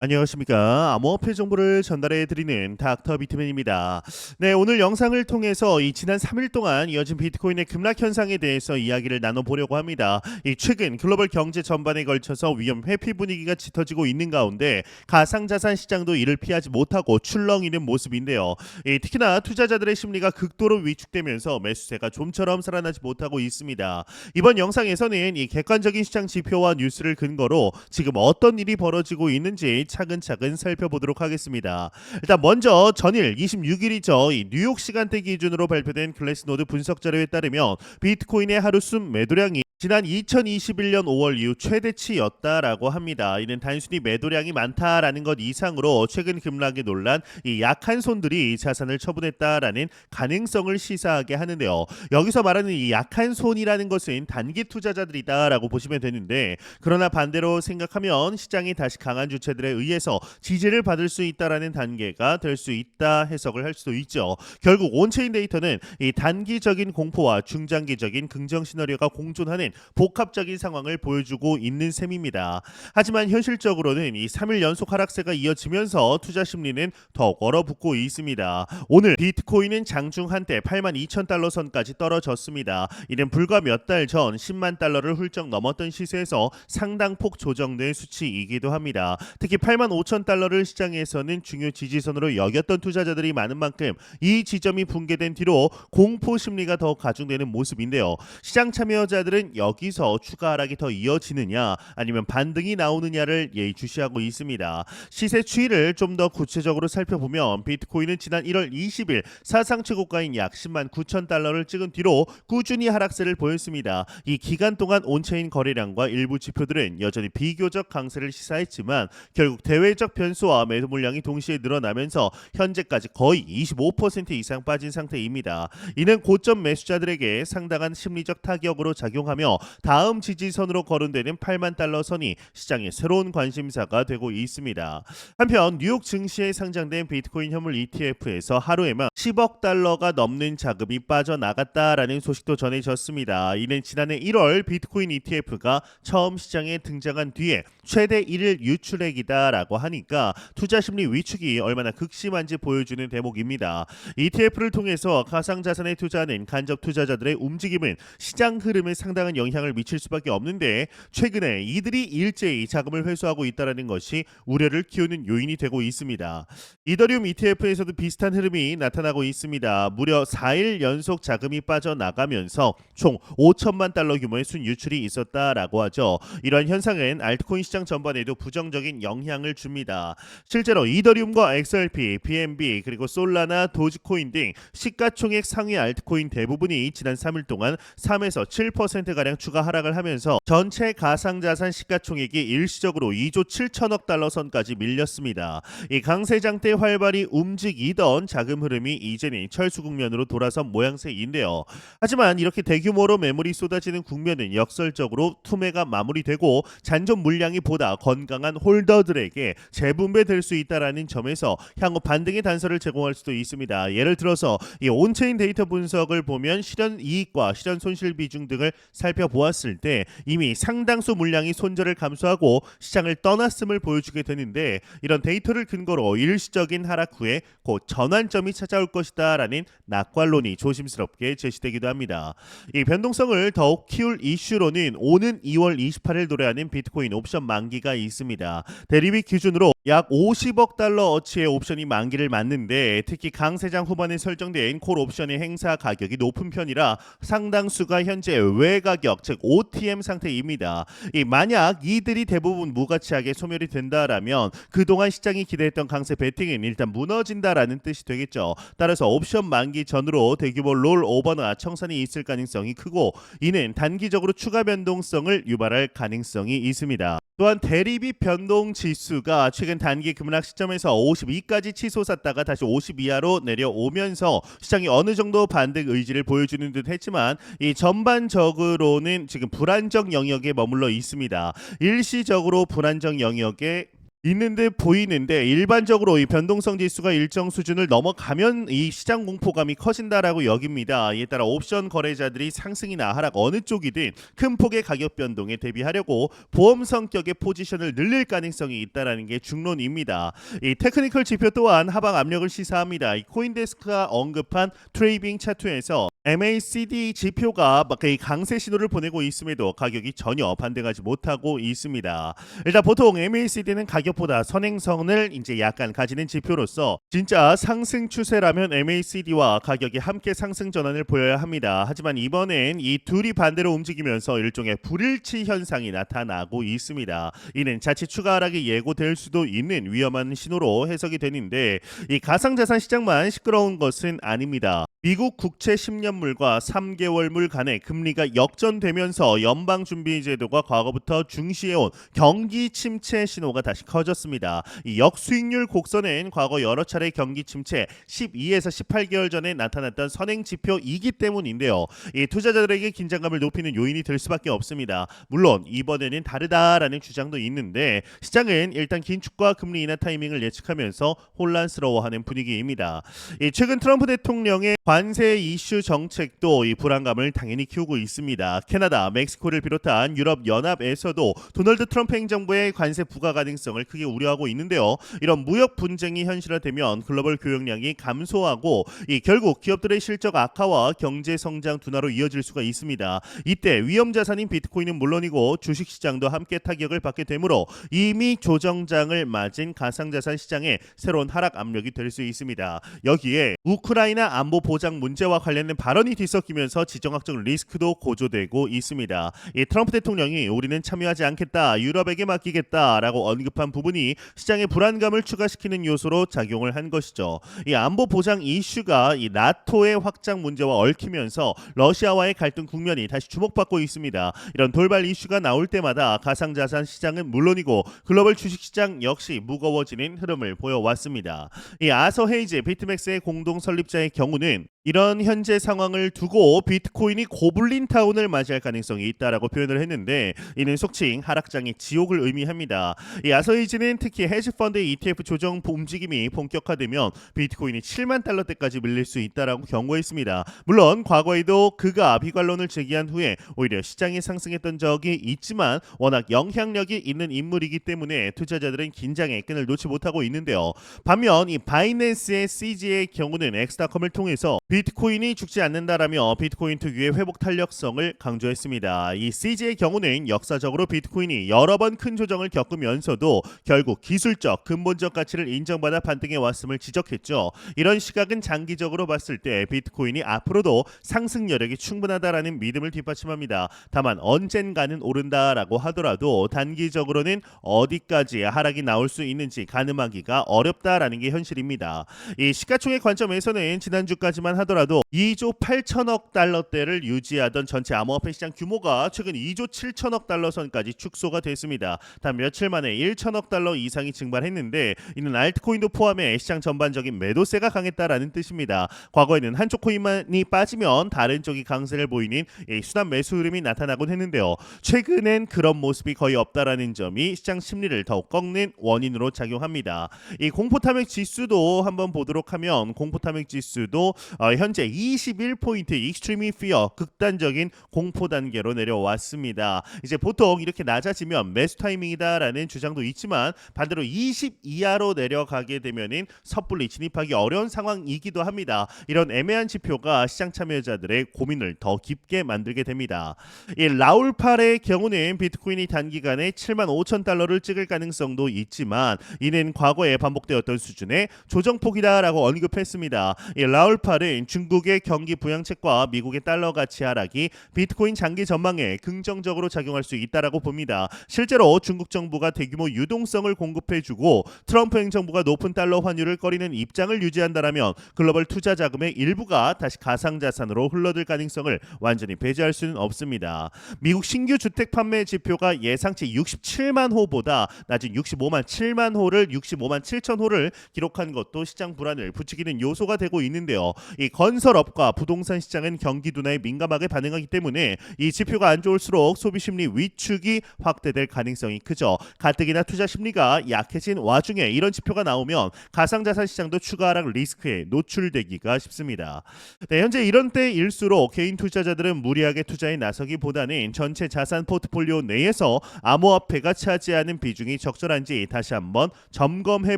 안녕하십니까. 암호화폐 정보를 전달해 드리는 닥터 비트맨입니다. 네, 오늘 영상을 통해서 이 지난 3일 동안 이어진 비트코인의 급락 현상에 대해서 이야기를 나눠보려고 합니다. 이 최근 글로벌 경제 전반에 걸쳐서 위험 회피 분위기가 짙어지고 있는 가운데 가상자산 시장도 이를 피하지 못하고 출렁이는 모습인데요. 특히나 투자자들의 심리가 극도로 위축되면서 매수세가 좀처럼 살아나지 못하고 있습니다. 이번 영상에서는 이 객관적인 시장 지표와 뉴스를 근거로 지금 어떤 일이 벌어지고 있는지 차근차근 살펴보도록 하겠습니다. 일단 먼저 전일 26일이죠. 이 뉴욕 시간대 기준으로 발표된 글래스노드 분석 자료에 따르면 비트코인의 하루 순 매도량이 지난 2021년 5월 이후 최대치였다라고 합니다. 이는 단순히 매도량이 많다라는 것 이상으로 최근 급락에 놀란 이 약한 손들이 자산을 처분했다라는 가능성을 시사하게 하는데요. 여기서 말하는 이 약한 손이라는 것은 단기 투자자들이다라고 보시면 되는데, 그러나 반대로 생각하면 시장이 다시 강한 주체들에 의해서 지지를 받을 수 있다라는 단계가 될 수 있다 해석을 할 수도 있죠. 결국 온체인 데이터는 이 단기적인 공포와 중장기적인 긍정 시나리오가 공존하는 복합적인 상황을 보여주고 있는 셈입니다. 하지만 현실적으로는 이 3일 연속 하락세가 이어지면서 투자 심리는 더욱 얼어붙고 있습니다. 오늘 비트코인은 장중 한때 82,000달러 선까지 떨어졌습니다. 이는 불과 몇 달 전 10만 달러를 훌쩍 넘었던 시세에서 상당폭 조정된 수치이기도 합니다. 특히 85,000달러를 시장에서는 중요 지지선으로 여겼던 투자자들이 많은 만큼 이 지점이 붕괴된 뒤로 공포 심리가 더 가중되는 모습인데요. 시장 참여자들은 여기서 추가 하락이 더 이어지느냐 아니면 반등이 나오느냐를 예의주시하고 있습니다. 시세 추이를 좀 더 구체적으로 살펴보면 비트코인은 지난 1월 20일 사상 최고가인 약 10만 9천 달러를 찍은 뒤로 꾸준히 하락세를 보였습니다. 이 기간 동안 온체인 거래량과 일부 지표들은 여전히 비교적 강세를 시사했지만 결국 대외적 변수와 매도 물량이 동시에 늘어나면서 현재까지 거의 25% 이상 빠진 상태입니다. 이는 고점 매수자들에게 상당한 심리적 타격으로 작용하며 다음 지지선으로 거론되는 8만 달러 선이 시장의 새로운 관심사가 되고 있습니다. 한편 뉴욕 증시에 상장된 비트코인 현물 ETF에서 하루에만 10억 달러가 넘는 자금이 빠져나갔다라는 소식도 전해졌습니다. 이는 지난해 1월 비트코인 ETF가 처음 시장에 등장한 뒤에 최대 1일 유출액이다라고 하니까 투자 심리 위축이 얼마나 극심한지 보여주는 대목입니다. ETF를 통해서 가상자산에 투자하는 간접 투자자들의 움직임은 시장 흐름에 상당한 영향을 미칠 수밖에 없는데, 최근에 이들이 일제히 자금을 회수하고 있다는 것이 우려를 키우는 요인이 되고 있습니다. 이더리움 ETF에서도 비슷한 흐름이 나타나고 있습니다. 무려 4일 연속 자금이 빠져나가면서 총 5천만 달러 규모의 순유출이 있었다라고 하죠. 이러한 현상은 알트코인 시장 전반에도 부정적인 영향을 줍니다. 실제로 이더리움과 XRP, BNB 그리고 솔라나, 도지코인 등 시가총액 상위 알트코인 대부분이 지난 3일 동안 3에서 7%가량 추가 하락을 하면서 전체 가상자산 시가총액이 일시적으로 2조 7천억 달러 선까지 밀렸습니다. 이 강세장 때 활발히 움직이던 자금 흐름이 이제는 철수 국면으로 돌아선 모양새인데요. 하지만 이렇게 대규모로 매물이 쏟아지는 국면은 역설적으로 투매가 마무리되고 잔존 물량이 보다 건강한 홀더들에게 재분배될 수 있다라는 점에서 향후 반등의 단서를 제공할 수도 있습니다. 예를 들어서 이 온체인 데이터 분석을 보면 실현 이익과 실현 손실 비중 등을 살펴보았을 때 이미 상당수 물량이 손절을 감수하고 시장을 떠났음을 보여주게 되는데, 이런 데이터를 근거로 일시적인 하락 후에 곧 전환점이 찾아올 것이다라는 낙관론이 조심스럽게 제시되기도 합니다. 이 변동성을 더욱 키울 이슈로는 오는 2월 28일 도래하는 비트코인 옵션 만기가 있습니다. 대리비 기준으로 약 50억 달러 어치의 옵션이 만기를 맞는데, 특히 강세장 후반에 설정된 콜 옵션의 행사 가격이 높은 편이라 상당수가 현재 외가격 즉 OTM 상태입니다. 만약 이들이 대부분 무가치하게 소멸이 된다라면 그동안 시장이 기대했던 강세 베팅은 일단 무너진다라는 뜻이 되겠죠. 따라서 옵션 만기 전으로 대규모 롤 오버나 청산이 있을 가능성이 크고, 이는 단기적으로 추가 변동성을 유발할 가능성이 있습니다. 또한 대리비 변동 지수가 최근 단기 급락 시점에서 52까지 치솟았다가 다시 50 이하로 내려오면서 시장이 어느 정도 반등 의지를 보여주는 듯 했지만, 이 전반적으로는 지금 불안정 영역에 머물러 있습니다. 일시적으로 불안정 영역에 있는데 보이는데 일반적으로 이 변동성 지수가 일정 수준을 넘어가면 이 시장 공포감이 커진다라고 여깁니다. 이에 따라 옵션 거래자들이 상승이나 하락 어느 쪽이든 큰 폭의 가격 변동에 대비하려고 보험 성격의 포지션을 늘릴 가능성이 있다라는 게 중론입니다. 이 테크니컬 지표 또한 하방 압력을 시사합니다. 이 코인데스크가 언급한 트레이딩 차트에서 MACD 지표가 이 강세 신호를 보내고 있음에도 가격이 전혀 반등하지 못하고 있습니다. 일단 보통 MACD는 가격보다 선행선을 이제 약간 가지는 지표로서 진짜 상승 추세라면 MACD와 가격이 함께 상승 전환을 보여야 합니다. 하지만 이번엔 이 둘이 반대로 움직이면서 일종의 불일치 현상이 나타나고 있습니다. 이는 자칫 추가 하락이 예고될 수도 있는 위험한 신호로 해석이 되는데 이 가상자산 시장만 시끄러운 것은 아닙니다. 미국 국채 10년물과 3개월물 간의 금리가 역전되면서 연방준비제도가 과거부터 중시해온 경기 침체 신호가 다시 커졌습니다. 이 역수익률 곡선은 과거 여러 차례 경기 침체 12에서 18개월 전에 나타났던 선행 지표이기 때문인데요. 이 투자자들에게 긴장감을 높이는 요인이 될 수밖에 없습니다. 물론 이번에는 다르다라는 주장도 있는데 시장은 일단 긴축과 금리 인하 타이밍을 예측하면서 혼란스러워하는 분위기입니다. 이 최근 트럼프 대통령의 관세 이슈 정책도 이 불안감을 당연히 키우고 있습니다. 캐나다, 멕시코를 비롯한 유럽 연합에서도 도널드 트럼프 행정부의 관세 부과 가능성을 크게 우려하고 있는데요. 이런 무역 분쟁이 현실화되면 글로벌 교역량이 감소하고 결국 기업들의 실적 악화와 경제 성장 둔화로 이어질 수가 있습니다. 이때 위험 자산인 비트코인은 물론이고 주식 시장도 함께 타격을 받게 되므로 이미 조정장을 맞은 가상자산 시장에 새로운 하락 압력이 될 수 있습니다. 여기에 우크라이나 안보 보장 문제와 관련된 발언이 뒤섞이면서 지정학적 리스크도 고조되고 있습니다. 이 트럼프 대통령이 우리는 참여하지 않겠다, 유럽에게 맡기겠다라고 언급한 부분이 시장의 불안감을 추가시키는 요소로 작용을 한 것이죠. 이 안보 보장 이슈가 이 나토의 확장 문제와 얽히면서 러시아와의 갈등 국면이 다시 주목받고 있습니다. 이런 돌발 이슈가 나올 때마다 가상자산 시장은 물론이고 글로벌 주식시장 역시 무거워지는 흐름을 보여왔습니다. 이 아서 헤이즈 비트맥스의 공동 설립자의 경우는 이런 현재 상황을 두고 비트코인이 고블린 타운을 맞이할 가능성이 있다라고 표현을 했는데 이는 속칭 하락장의 지옥을 의미합니다. 이 아서이즈는 특히 헤지펀드 ETF 조정 움직임이 본격화되면 비트코인이 7만 달러대까지 밀릴 수 있다라고 경고했습니다. 물론 과거에도 그가 비관론을 제기한 후에 오히려 시장이 상승했던 적이 있지만 워낙 영향력이 있는 인물이기 때문에 투자자들은 긴장의 끈을 놓지 못하고 있는데요. 반면 이 바이낸스의 CG의 경우는 엑스닷컴을 통해서 비트코인이 죽지 않는다라며 비트코인 특유의 회복 탄력성을 강조했습니다. 이 CG의 경우는 역사적으로 비트코인이 여러 번 큰 조정을 겪으면서도 결국 기술적 근본적 가치를 인정받아 반등해 왔음을 지적했죠. 이런 시각은 장기적으로 봤을 때 비트코인이 앞으로도 상승 여력이 충분하다라는 믿음을 뒷받침합니다. 다만 언젠가는 오른다라고 하더라도 단기적으로는 어디까지 하락이 나올 수 있는지 가늠하기가 어렵다라는 게 현실입니다. 이 시가총액 관점에서는 지난주까지만 하더라도 2조 8천억 달러대를 유지하던 전체 암호화폐 시장 규모가 최근 2조 7천억 달러 선까지 축소가 됐습니다. 단 며칠 만에 1천억 달러 이상이 증발했는데 이는 알트코인도 포함해 시장 전반적인 매도세가 강했다라는 뜻입니다. 과거에는 한쪽 코인만이 빠지면 다른 쪽이 강세를 보이는 순환 매수 흐름이 나타나곤 했는데요. 최근엔 그런 모습이 거의 없다라는 점이 시장 심리를 더욱 꺾는 원인으로 작용합니다. 이 공포탐욕 지수도 한번 보도록 하면 공포탐욕 지수도 현재 21포인트 익스트리미 피어 극단적인 공포 단계로 내려왔습니다. 이제 보통 이렇게 낮아지면 매수 타이밍이다라는 주장도 있지만 반대로 20 이하로 내려가게 되면은 섣불리 진입하기 어려운 상황이기도 합니다. 이런 애매한 지표가 시장 참여자들의 고민을 더 깊게 만들게 됩니다. 이 라울팔의 경우는 비트코인이 단기간에 7만 5천 달러를 찍을 가능성도 있지만 이는 과거에 반복되었던 수준의 조정폭이다라고 언급했습니다. 이 라울팔은 중국의 경기 부양책과 미국의 달러 가치 하락이 비트코인 장기 전망에 긍정적으로 작용할 수 있다라고 봅니다. 실제로 중국 정부가 대규모 유동성을 공급해주고 트럼프 행정부가 높은 달러 환율을 꺼리는 입장을 유지한다라면 글로벌 투자 자금의 일부가 다시 가상자산으로 흘러들 가능성을 완전히 배제할 수는 없습니다. 미국 신규 주택 판매 지표가 예상치 67만 호보다 낮은 65만 7만 호를 65만 7천 호를 기록한 것도 시장 불안을 부추기는 요소가 되고 있는데요. 이 건설업과 부동산 시장은 경기 둔화에 민감하게 반응하기 때문에 이 지표가 안 좋을수록 소비 심리 위축이 확대될 가능성이 크죠. 가뜩이나 투자 심리가 약해진 와중에 이런 지표가 나오면 가상자산 시장도 추가 하락 리스크에 노출되기가 쉽습니다. 네, 현재 이런 때일수록 개인 투자자들은 무리하게 투자에 나서기보다는 전체 자산 포트폴리오 내에서 암호화폐가 차지하는 비중이 적절한지 다시 한번 점검해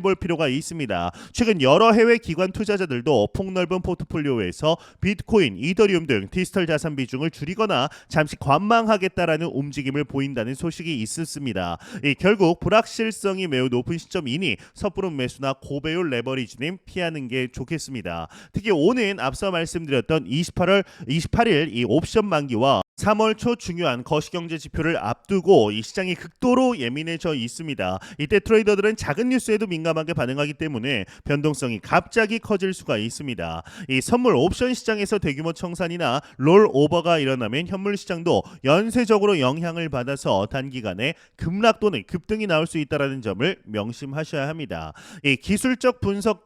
볼 필요가 있습니다. 최근 여러 해외 기관 투자자들도 폭넓은 포트폴리오에서 비트코인, 이더리움 등 디지털 자산 비중을 줄이거나 잠시 관망하겠다라는 움직임을 보인다는 소식이 있었습니다. 결국 불확실성이 매우 높은 시점이니 섣부른 매수나 고배율 레버리지는 피하는 게 좋겠습니다. 특히 오는 앞서 말씀드렸던 28일 이 옵션 만기와 3월 초 중요한 거시경제 지표를 앞두고 이 시장이 극도로 예민해져 있습니다. 이때 트레이더들은 작은 뉴스에도 민감하게 반응하기 때문에 변동성이 갑자기 커질 수가 있습니다. 이 선물 옵션 시장에서 대규모 청산이나 롤오버가 일어나면 현물 시장도 연쇄적으로 영향을 받아서 단기간에 급락 또는 급등이 나올 수 있다는 점을 명심하셔야 합니다. 이 기술적 분석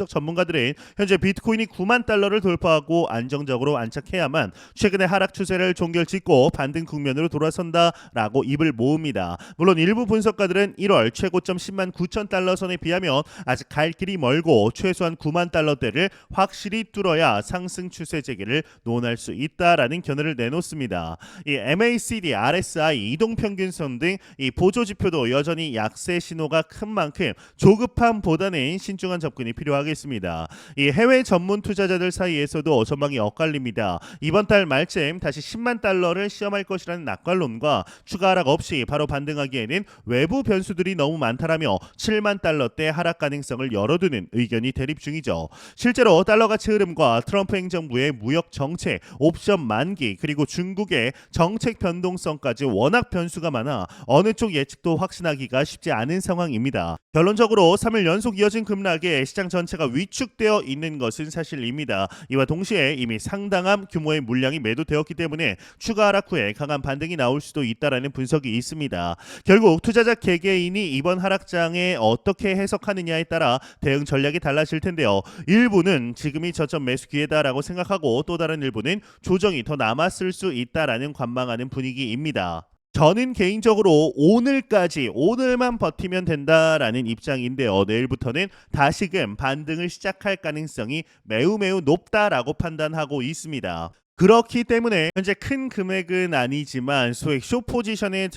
전문가들은 현재 비트코인이 9만 달러를 돌파하고 안정적으로 안착해야만 최근의 하락 추세를 종결짓고 반등 국면으로 돌아선다라고 입을 모읍니다. 물론 일부 분석가들은 1월 최고점 10만 9천 달러 선에 비하면 아직 갈 길이 멀고 최소한 9만 달러대를 확실히 뚫어야 상승 추세 재개를 논할 수 있다라는 견해를 내놓습니다. 이 MACD, RSI, 이동평균선 등 이 보조 지표도 여전히 약세 신호가 큰 만큼 조급함보다는 신중한 접근이 필요하겠습니다. 이 해외 전문 투자자들 사이에서도 전망이 엇갈립니다. 이번 달 말쯤 다시 10만 달러를 시험할 것이라는 낙관론과 추가 하락 없이 바로 반등하기에는 외부 변수들이 너무 많다라며 7만 달러대 하락 가능성을 열어두는 의견이 대립 중이죠. 실제로 달러 가치 흐름과 트럼프 행정부의 무역 정책, 옵션 만기 그리고 중국의 정책 변동성까지 워낙 변수가 많아 어느 쪽 예측도 확신하기가 쉽지 않은 상황입니다. 결론적으로 3일 연속 이어진 급락에 시장 전체가 위축되어 있는 것은 사실입니다. 이와 동시에 이미 상당한 규모의 물량이 매도되었기 때문에 추가 하락 후에 강한 반등이 나올 수도 있다라는 분석이 있습니다. 결국 투자자 개개인이 이번 하락장에 어떻게 해석하느냐에 따라 대응 전략이 달라질 텐데요. 일부는 지금이 저점 매수 기회다라고 생각하고 또 다른 일부는 조정이 더 남았을 수 있다라는 관망하는 분위기입니다. 저는 개인적으로 오늘만 버티면 된다라는 입장인데요. 내일부터는 다시금 반등을 시작할 가능성이 매우 높다라고 판단하고 있습니다. 그렇기 때문에 현재 큰 금액은 아니지만 소액 숏 포지션에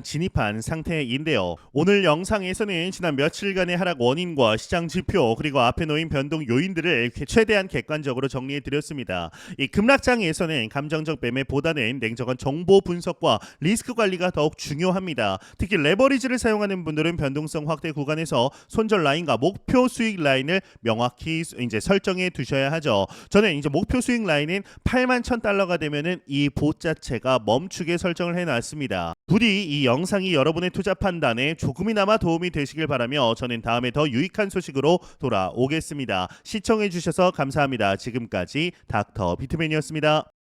진입한 상태인데요. 오늘 영상에서는 지난 며칠간의 하락 원인과 시장 지표 그리고 앞에 놓인 변동 요인들을 최대한 객관적으로 정리해 드렸습니다. 이 급락장에서는 감정적 매매보다는 냉정한 정보 분석과 리스크 관리가 더욱 중요합니다. 특히 레버리지를 사용하는 분들은 변동성 확대 구간에서 손절 라인과 목표 수익 라인을 명확히 설정해 두셔야 하죠. 저는 목표 수익 라인은 8만 1,000달러가 되면은 이 봇 자체가 멈추게 설정을 해놨습니다. 부디 이 영상이 여러분의 투자 판단에 조금이나마 도움이 되시길 바라며 저는 다음에 더 유익한 소식으로 돌아오겠습니다. 시청해주셔서 감사합니다. 지금까지 닥터 비트맨이었습니다.